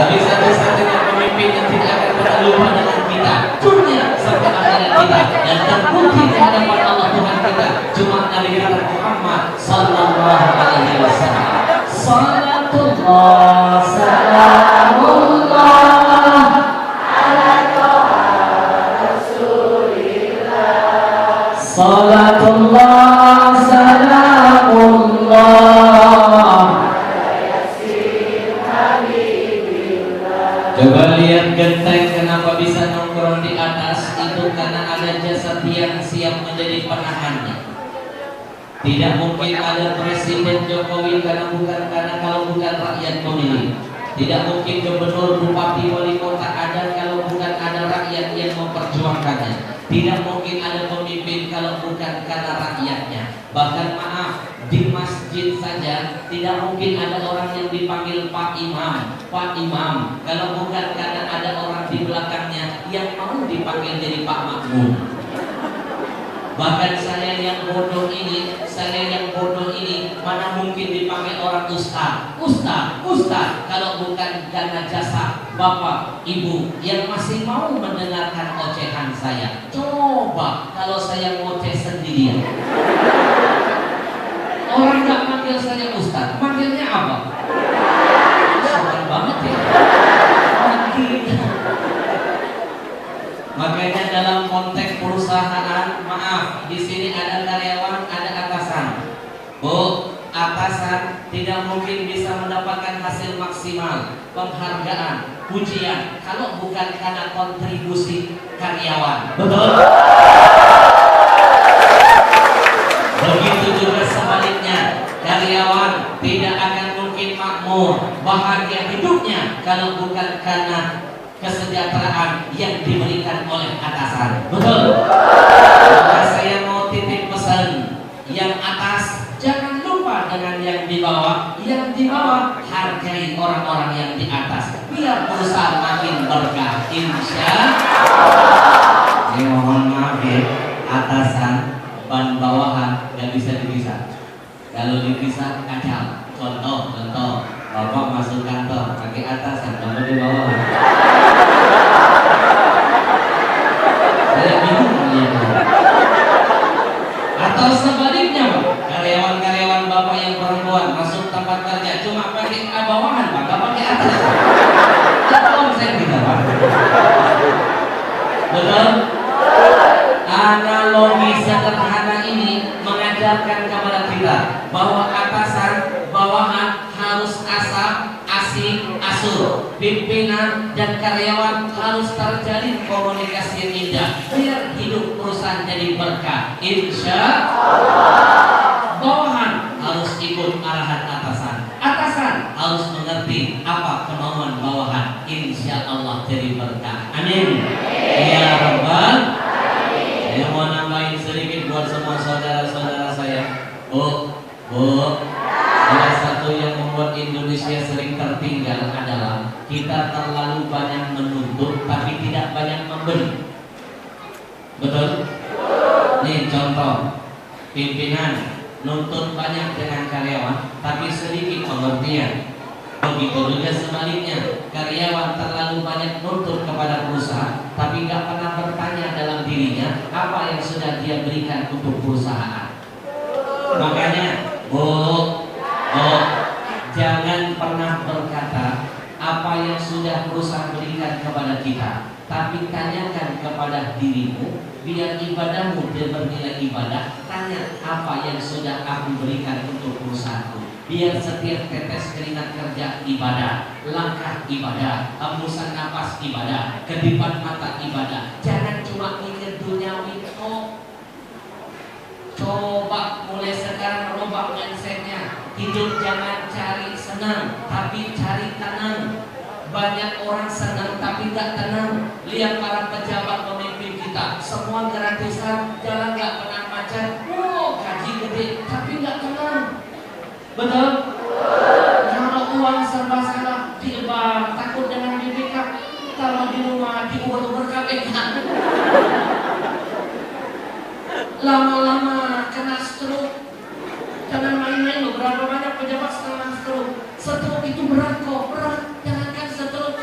Tapi satu-satunya pemimpin yang tidak akan pernah lupa dengan kita, dunia sampai akhirat kita, dan terbukti di hadapan Allah Tuhan kita cuma Nabi kita Muhammad sallallahu alaihi wasallam. Salatullah salamullah ala toha rasulillah. Salatullah salamullah. Coba lihat genteng kenapa bisa nongkrong di atas, itu karena ada jasa tiang siap menjadi penahannya. Tidak mungkin ada Presiden Jokowi kalau bukan rakyat memilih. Tidak mungkin gubernur, bupati, wali kota ada kalau bukan ada rakyat yang memperjuangkannya. Tidak mungkin ada pemimpin kalau bukan karena rakyatnya. Bahkan maaf, di masjid saja tidak mungkin ada orang yang dipanggil Pak Imam, Pak Imam, kalau bukan karena ada orang di belakangnya yang mau dipanggil jadi Pak Makmum. Bahkan saya yang bodoh ini mana mungkin dipanggil orang ustaz, kalau bukan karena jasa bapak, ibu yang masih mau mendengarkan ocehan saya. Coba kalau saya ngoceh sendirian, orang nggak manggil saya ustaz, manggilnya apa? Sopan banget ya. Makanya dalam konteks perusahaan, maaf, di sini ada karyawan, ada atasan. Bu, atasan tidak mungkin bisa mendapatkan hasil maksimal, penghargaan, pujian kalau bukan karena kontribusi karyawan. Betul? Begitu juga sebaliknya, karyawan tidak akan mungkin makmur, bahagia hidupnya kalau bukan karena kesejahteraan yang diberikan oleh atasan. Betul? Maka saya mau titip pesan, yang atas jangan lupa dengan yang di bawah. Yang di bawah hargai orang-orang yang di atas, biar perusahaan makin berkah, insya Allah. Ini mohon maaf ya, atasan ban bawahan gak bisa dipisah. Kalau dipisah kacau. Contoh, bapak masuk kantor pakai atasan, bapak di bawah. Saya bingung melihatnya. Atau sebaliknya, Pak, karyawan-karyawan bapak yang perempuan masuk tempat kerja cuma pakai bawahan, Pak, gak pakai atas. Tolong saya kita, Pak. Betul? Analogi sederhana ini mengajarkan kepada kita bahwa atasan, bawahan harus asam, asih, asuh. Pimpinan dan karyawan harus terjalin komunikasi yang indah biar hidup perusahaan jadi berkah, insya Allah. Bawahan harus ikut arahan atasan, atasan harus mengerti apa kemauan bawahan, insya Allah jadi berkah. Amin ya rabbal. Saya mau nambahin sedikit buat semua saudara-saudara saya. Bu, salah satu yang membuat Indonesia sering tertinggal adalah kita terlalu banyak menuntut tapi tidak banyak memberi. Betul? Nih contoh, pimpinan nuntut banyak dengan karyawan tapi sedikit pengertian. Begitu juga sebaliknya, karyawan terlalu banyak nuntut kepada perusahaan tapi nggak pernah bertanya dalam dirinya apa yang sudah dia berikan untuk perusahaan. Makanya, jangan pernah berkata apa yang sudah perusahaan berikan kepada kita, tapi tanyakan kepada dirimu biar ibadahmu bernilai ibadah. Tanya apa yang sudah aku berikan untuk perusahaanku, biar setiap tetes keringat kerja ibadah, langkah ibadah, hembusan napas ibadah, kedipan mata ibadah. Jangan cuma mikir duniawi. Coba mulai sekarang rubah mindsetnya. Hidup jangan cari senang, tapi cari tenang. Banyak orang senang tapi gak tenang. Lihat para pejabat pemimpin kita, semua gratisan, jalan gak pernah macet. Gaji gede tapi gak tenang. Betul? Kalau uang serba salah, dilebar, takut dengan BPK, taruh di rumah, diubur-ubur KPK. Lama-lama kena stroke. Jangan main-main loh, berapa banyak pejabat kena stroke. Stroke itu berat kok, berat. Jangankan stroke,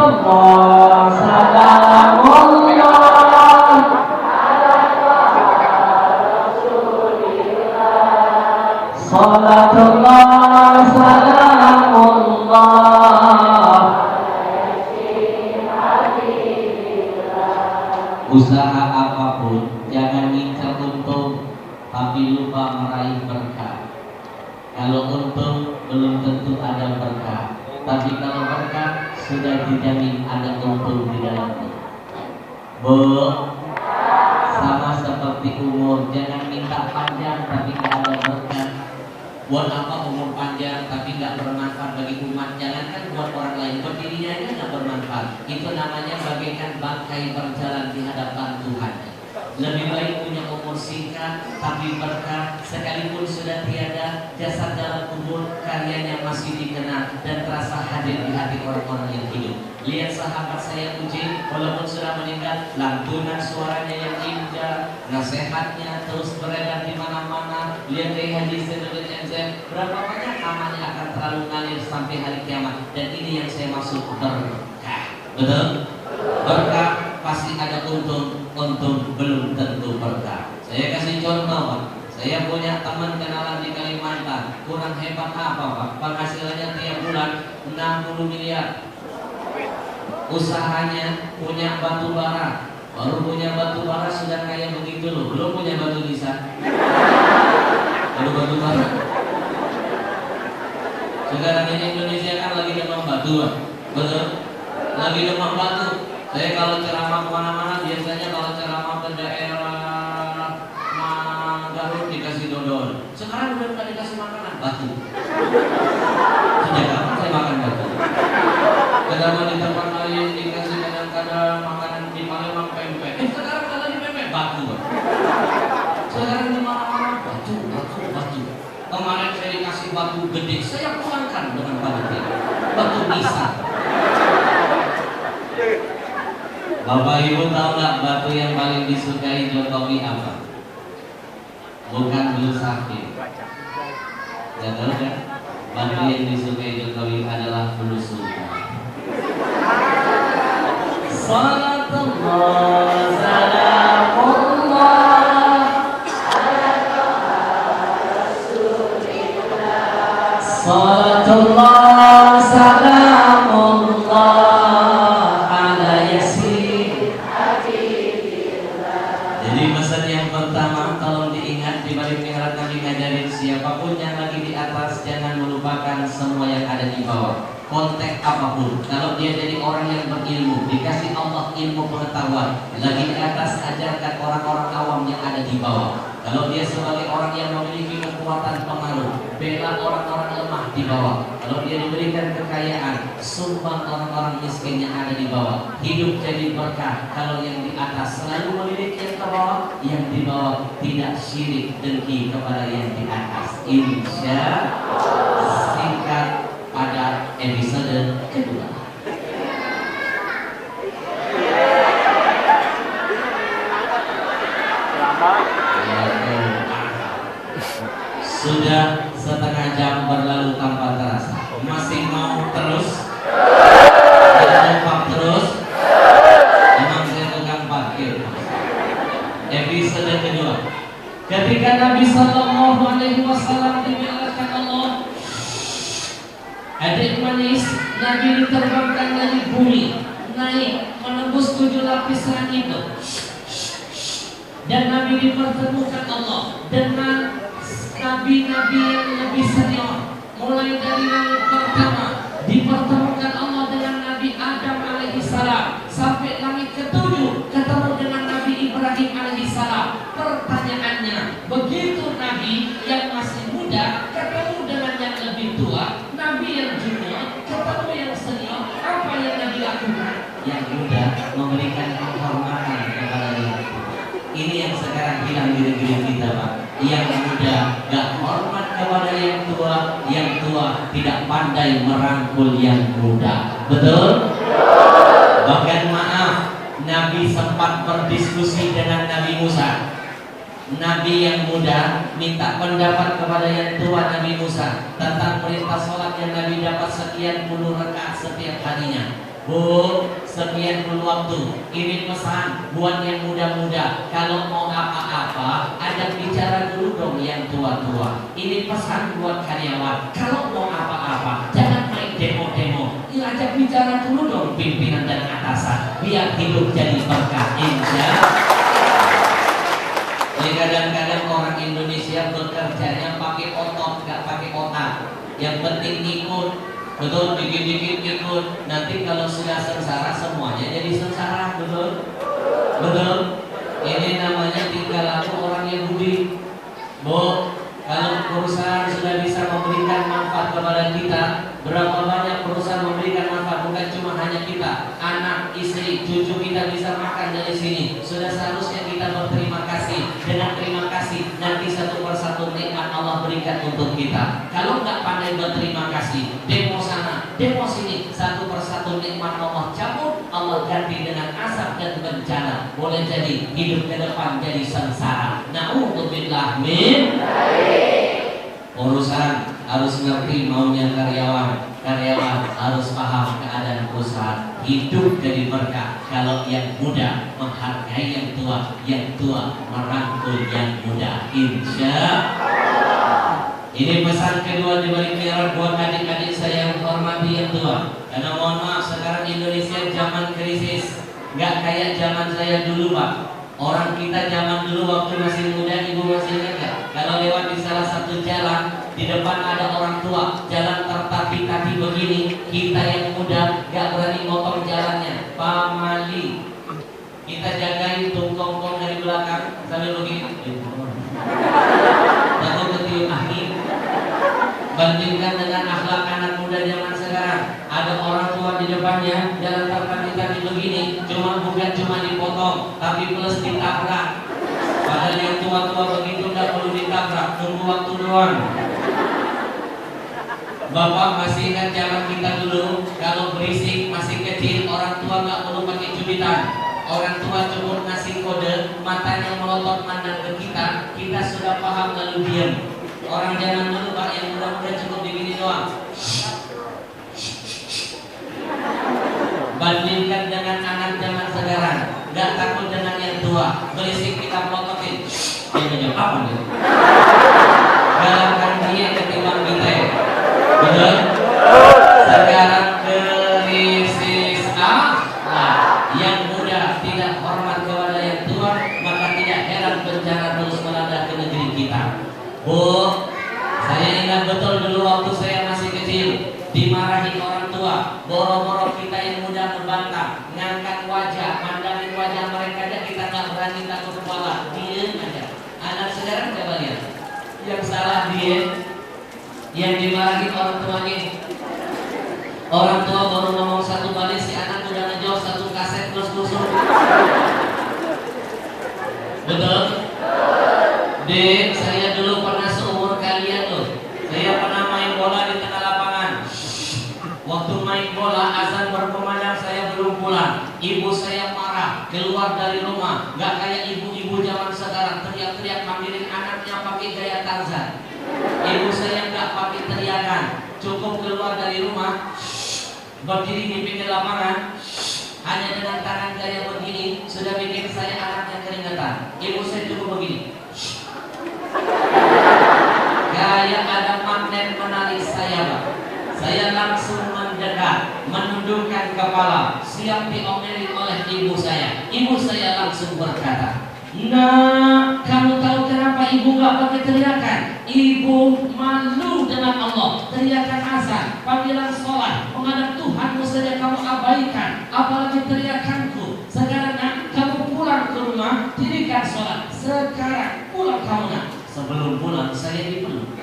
Salatullah salamullah Salatullah salamullah. Usaha apapun jangan ngincar untung, tapi lupa meraih berkah. Kalau untung belum tentu ada berkah, tapi kalau berkah sudah dijamin ada untung di dalamnya. Bu, sama seperti umur, jangan minta panjang tapi nggak ada berkah. Buat apa umur panjang tapi nggak bermanfaat bagi umat? Jangankan buat orang lain, buat dirinya aja nggak bermanfaat. Itu namanya bagaikan bangkai berjalan di hadapan Tuhan. Lebih baik punya umur singkat tapi berkah, sekalipun sudah tiada, jasad dalam kubur karyanya masih dikenal dan terasa hadir di hati orang-orang yang hidup. Lihat sahabat saya Uji, walaupun sudah meninggal, lantunan suaranya yang indah, nasihatnya terus beredar di mana-mana. Lihat dari hadis Sayyidina Zaid, berapa banyak amalnya akan terlalu ngalir sampai hari kiamat. Dan ini yang saya maksud berkah. Betul? Berkah pasti ada untung belum tentu berkah. Saya kasih contoh, Pak. Saya punya teman kenalan di Kalimantan, kurang hebat apa, Pak? Penghasilannya tiap bulan 60 miliar. Usahanya punya batu bara. Baru punya batu bara sudah kaya begitu loh. Belum punya batu nisan. Baru batu bara. Sekarang ini Indonesia kan lagi demam batu, Pak. Betul? Lagi demam batu. Saya kalau ceramah kemana-mana biasanya kalau ceramah ke daerah Garut dikasih dodol. Sekarang udah nggak dikasih makanan, batu. Sejak kapan saya makan batu? Kadang di tempat lain dikasih kadang-kadang makanan di Palembang pempek. Sekarang kalau di pempek batu. Sekarang di mana-mana batu. Kemarin saya dikasih batu gede, saya pulangkan dengan batu nisan. Bapak Ibu tahu nggak batu yang paling disukai Jokowi apa? Bukan bulu sakit. Gak tahu kan? Batu yang disukai Jokowi adalah bulu sultan. Salatullah salamullah Salatullah salamullah. Jadi pesan yang pertama tolong diingat, di balik mihrab Nabi ngajarin siapapun yang lagi di atas jangan melupakan semua yang ada di bawah. Konteks apapun, kalau dia jadi orang yang berilmu, dikasih Allah ilmu pengetahuan, lagi di atas ajarkan orang-orang awam yang ada di bawah. Kalau dia sebagai orang yang memiliki kekuatan pengaruh, bela orang-orang lemah di bawah. Kalau dia diberikan kekayaan, sumbang orang-orang miskin yang ada di bawah. Hidup jadi berkah. Kalau yang di atas selalu melirik yang ke bawah, yang di bawah tidak syirik dengki kepada yang di atas. Insya Allah. Singkat pada episode kedua. Sudah setengah jam berlalu tanpa terasa. Masih mau terus? Kompak terus? Emang saya tukang parkir. Episode kedua. Ketika Nabi Sallallahu Alaihi Wasallam dimi'rajkan Allah, adik manis, Nabi diterbangkan dari bumi, naik menembus 7 lapis langit itu, dan Nabi dipertemukan Allah dengan nabi-nabi yang lebih senior. Mulai dari langit pertama dipertemukan Allah dengan Nabi Adam alaihissalam, sampai langit ke-7 ketemu dengan Nabi Ibrahim alaihissalam. Pertanyaannya, begitu Nabi yang masih muda ketemu dengan yang lebih tua, Nabi yang junior ketemu yang senior, apa yang Nabi lakukan? Yang muda memberikan penghormatan kepada yang tua. Ini yang sekarang hilang di negeri kita, Pak. Yang muda gak hormat kepada yang tua tidak pandai merangkul yang muda. Betul? Bahkan maaf, Nabi sempat berdiskusi dengan Nabi Musa. Nabi yang muda minta pendapat kepada yang tua Nabi Musa tentang perintah sholat yang Nabi dapat sekian puluh rakaat setiap harinya. Bu, sekian dulu waktu. Ini pesan buat yang muda-muda. Kalau mau apa-apa, ajak bicara dulu dong yang tua-tua. Ini pesan buat karyawan. Kalau mau apa-apa, jangan main demo-demo. Ya, ajak bicara dulu dong pimpinan dan atasan. Biar hidup jadi berkah. Insya. Jadi kadang-kadang orang Indonesia bekerjanya pakai otot, nggak pakai otak. Yang penting ikut. Betul, dikit-dikit ikut. Nanti kalau sudah sengsara semuanya jadi sengsara, betul? Betul. Ini namanya tinggal laku orang Yahudi. Bu, kalau perusahaan sudah bisa memberikan manfaat kepada kita, berapa banyak perusahaan memberikan manfaat, bukan cuma hanya kita, anak, istri, cucu kita bisa makan dari sini. Sudah seharusnya kita berterima kasih. Dengan terima kasih, nanti satu persatu nikmat Allah berikan untuk kita. Kalau nggak pandai berterima kasih, demo sana, demo sini, satu persatu nikmat Allah cabut, Allah ganti dengan asap dan bencana. Boleh jadi hidup ke depan jadi sengsara. Na'udzubillah min. Urusan harus ngerti maunya karyawan. Karyawan harus paham keadaan perusahaan. Hidup jadi berkah. Kalau yang muda menghargai yang tua merangkul yang muda. Insya Allah. Ini pesan kedua di balik mihrab buat adik-adik saya yang hormati yang tua. Karena mohon maaf, sekarang Indonesia zaman krisis, nggak kayak zaman saya dulu, Pak. Orang kita zaman dulu waktu masih muda, ibu masih ingat gak? Kalau lewat di salah satu jalan, di depan ada orang tua, jalan tertatih-tatih begini, kita yang muda gak berani motong jalannya. Pamali, kita jagain tungkong-tungkong dari belakang sambil begini. Takut ketiup angin. Bandingkan dengan akhlak anak muda zaman sekarang. Ada orang tua di depannya, jalan tertatih-tatih begini, bukan cuma dipotong, tapi plus ditabrak. Padahal yang tua-tua begitu tidak perlu ditabrak, tunggu waktu doang. Bapak masih ingat zaman kita dulu, kalau berisik masih kecil, orang tua nggak perlu pakai cubitan. Orang tua cukup ngasih kode, matanya melotot mandang ke kita, kita sudah paham lalu diam. Orang zaman dulu, Pak, yang muda-muda cukup begini doang. Bandingkan dengan anak zaman sekarang, nggak takut dengan yang tua, berisik kita pelototin. Dia jawab apa nih? Galakkan dia ketimbang kita. Betul? Sekarang krisis yang muda tidak hormat kepada yang tua, maka tidak heran bencana terus melanda ke negeri kita. Bu, saya ingat betul dulu waktu saya masih kecil, dimarahi orang tua, boro-boro kita yang muda membantah, ngangkat wajah, mandangin wajah mereka aja kita nggak berani, takut kepala, diem aja. Anak sekarang coba lihat, yang salah dia, yang dimarahi orang tuanya. Orang tua baru ngomong satu balik, si anak udah ngejawab satu kaset terus tusuk. Betul? Dek, saya dulu pernah seumur kalian loh. Saya pernah main bola di tengah lapangan. Waktu main bola azan berkumandang saya belum pulang. Ibu saya marah, keluar dari rumah. Gak kayak ibu-ibu zaman sekarang teriak-teriak manggilin anaknya pakai gaya Tarzan. Ibu saya gak pakai teriakan, cukup keluar dari rumah, berdiri di pinggir lapangan, hanya dengan tangan gaya begini sudah bikin saya anaknya keringetan. Ibu saya cukup begini, gaya ada magnet menarik saya, Pak. Saya langsung mendekat, menundukkan kepala, siap diomelin oleh ibu saya. Ibu saya langsung berkata, "Nah, kamu tahu kenapa ibu gak pakai teriakan? Ibu malu dengan Allah. Teriakan azan, panggilan sholat, menghadap Tuhanmu saja kamu abaikan, apalagi teriakanku. Sekarang nak, kamu pulang ke rumah, dirikan sholat. Sekarang pulang kamu nak." Sebelum pulang saya dipeluk,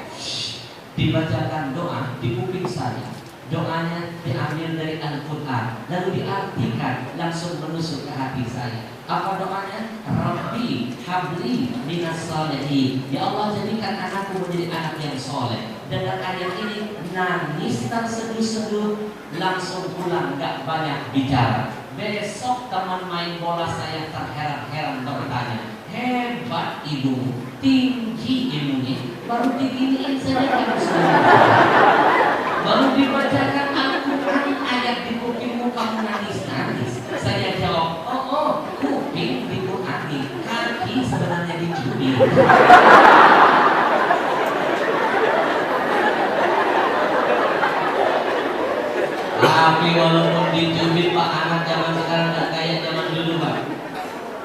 dibacakan doa di kuping saya. Doanya diambil dari Al-Quran, lalu diartikan, langsung menusuk ke hati saya. Apa doanya? Rabbi habli minas salihin. Ya Allah, jadikan anakku menjadi anak yang soleh. Dengan ayat ini nangis terseduh-seduh, langsung pulang, gak banyak bicara. Besok teman main bola saya terheran-heran bertanya, "Hebat ibu, tinggi ilmunya, baru diginiin saja kamu semua." Baru dibacakan Al-Quran ayat di kupingmu kamu nangis-nangis? Saya jawab, oh, kuping dikurani, kaki sebenarnya dicubit. Tapi walaupun dicubit Pak, anak zaman sekarang nggak kayak zaman dulu Pak.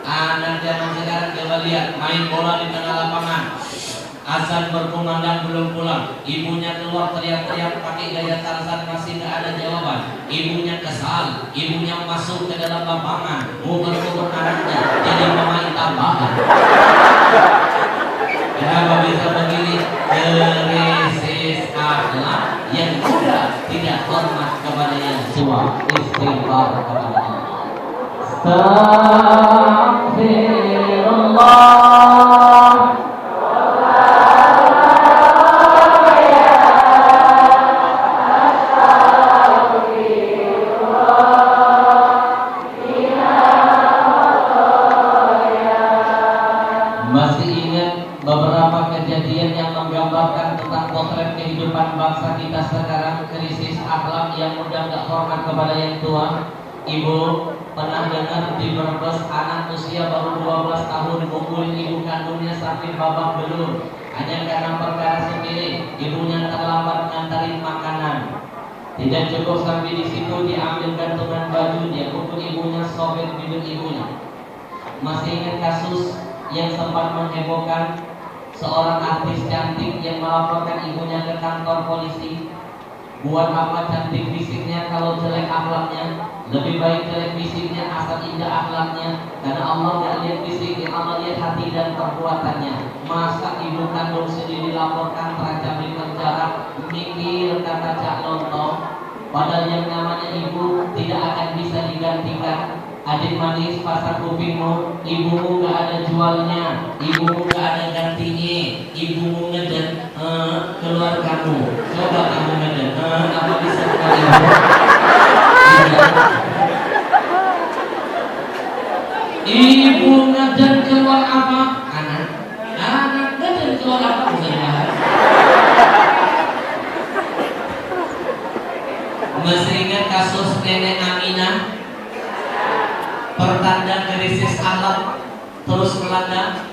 Anak zaman sekarang coba lihat main bola di tengah lapangan. Azan berkumandang belum pulang, ibunya keluar teriak-teriak pakai gaya Tarzan, masih tidak ada jawaban. Ibunya kesal, ibunya masuk ke dalam lapangan, mau berkurung anaknya jadi pemain tambahan. Kenapa bisa begini? Krisis akhlak yang muda, tidak hormat kepada yang tua, istighfar kepada Allah. Astagfirullah. Masih ingat beberapa kejadian yang menggambarkan tentang potret kehidupan bangsa kita sekarang, krisis akhlak yang mudah gak hormat kepada yang tua. Ibu pernah dengar di Brebes anak usia baru 12 tahun mukulin ibu kandungnya sampai babak belur hanya karena perkara sendiri, ibunya terlambat ngantarin makanan. Tidak cukup sampai di situ, diambil gantungan baju, dia pukul ibunya, sobek bibir ibunya. Masih ingat kasus yang sempat menghebohkan seorang artis cantik yang melaporkan ibunya ke kantor polisi? Buat apa cantik fisiknya kalau jelek akhlaknya? Lebih baik jelek fisiknya asal indah akhlaknya. Karena Allah gak lihat fisiknya, Allah lihat hati dan perbuatannya. Masa ibu kandung sendiri dilaporkan terancam di penjara? Mikir, kata Cak Lontong. Padahal yang namanya ibu tidak akan bisa digantikan. Adik manis, pasang kupingmu, ibumu gak ada jualnya, ibumu gak ada gantinya, ibumu ngeden, keluar kamu, coba kamu ngeden, apa bisa sekali ibu ngeden keluar apa? Anak ngeden keluar apa? Bisa dibahas. Masih ingat kasus nenek Aminah? Pertanda krisis akhlak terus melanda.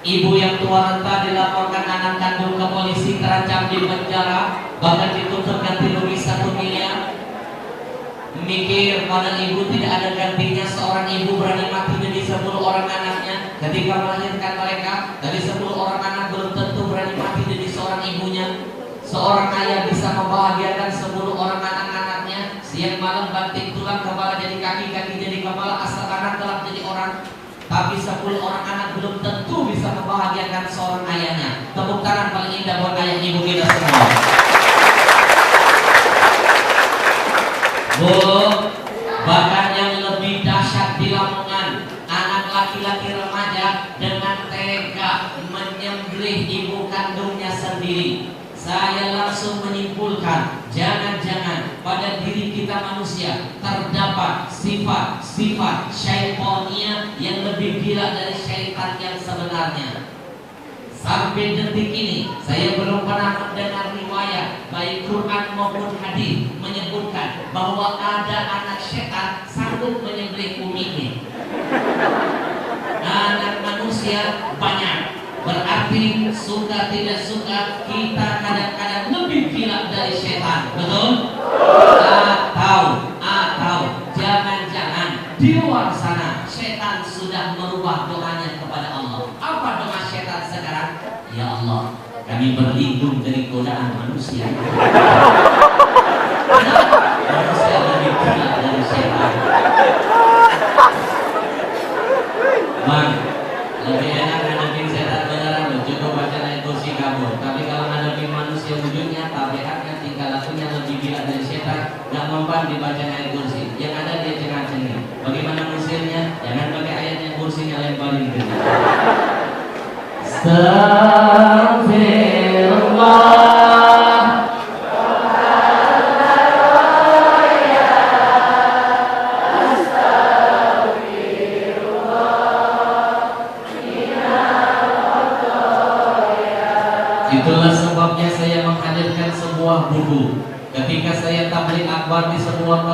Ibu yang tua renta dilaporkan anak kandung ke polisi, terancam di penjara, bahkan dituntut ganti rugi 1 miliar. Mikir, pada ibu tidak ada gantinya. Seorang ibu berani mati demi 10 orang anaknya. Ketika melahirkan mereka, dari 10 orang anak belum tentu berani mati demi seorang ibunya. Seorang ayah bisa membahagiakan 10 orang anak-anaknya. Siang malam banting tulang, kepala jadi kaki, kaki jadi kepala, asal anak kelak jadi orang. Tapi 10 orang anak belum tentu bisa membahagiakan seorang ayahnya. Tepuk tangan paling indah buat ayah ibu kita semua. Bu, bahkan yang lebih dahsyat di Lamongan, anak laki-laki remaja dengan tega menyembelih ibu kandungnya sendiri. Saya langsung menyimpulkan, jangan-jangan pada diri kita manusia terdapat sifat-sifat syaitaniyah yang lebih gila dari syaitan yang sebenarnya. Sampai detik ini saya belum pernah mendengar riwayat baik Quran maupun hadis menyebutkan bahwa ada anak setan sanggup menyembelih uminya. Anak manusia banyak. Berarti suka tidak suka kita kadang-kadang lebih gila dari setan, betul? Atau jangan-jangan di luar sana setan sudah merubah doanya kepada Allah. Apa doa setan sekarang? Ya Allah, kami berlindung dari godaan manusia. Manusia lebih gila dari setan. Bang, lebih enak ngadepin setan beneran loh, cukup baca ayat kursi kabur. Tapi kalau ngadepin manusia wujudnya, tabiatnya, tingkah lakunya lebih gila dari setan, gak mempan dibaca ayat kursi. Yang ada dia cengah-cengih. Bagaimana musirnya? Jangan pakai ayatnya, kursinya lemparin ke dia. Astagfirullah. Itulah sebabnya saya menghadirkan sebuah buku. Ketika saya tabligh akbar di sebuah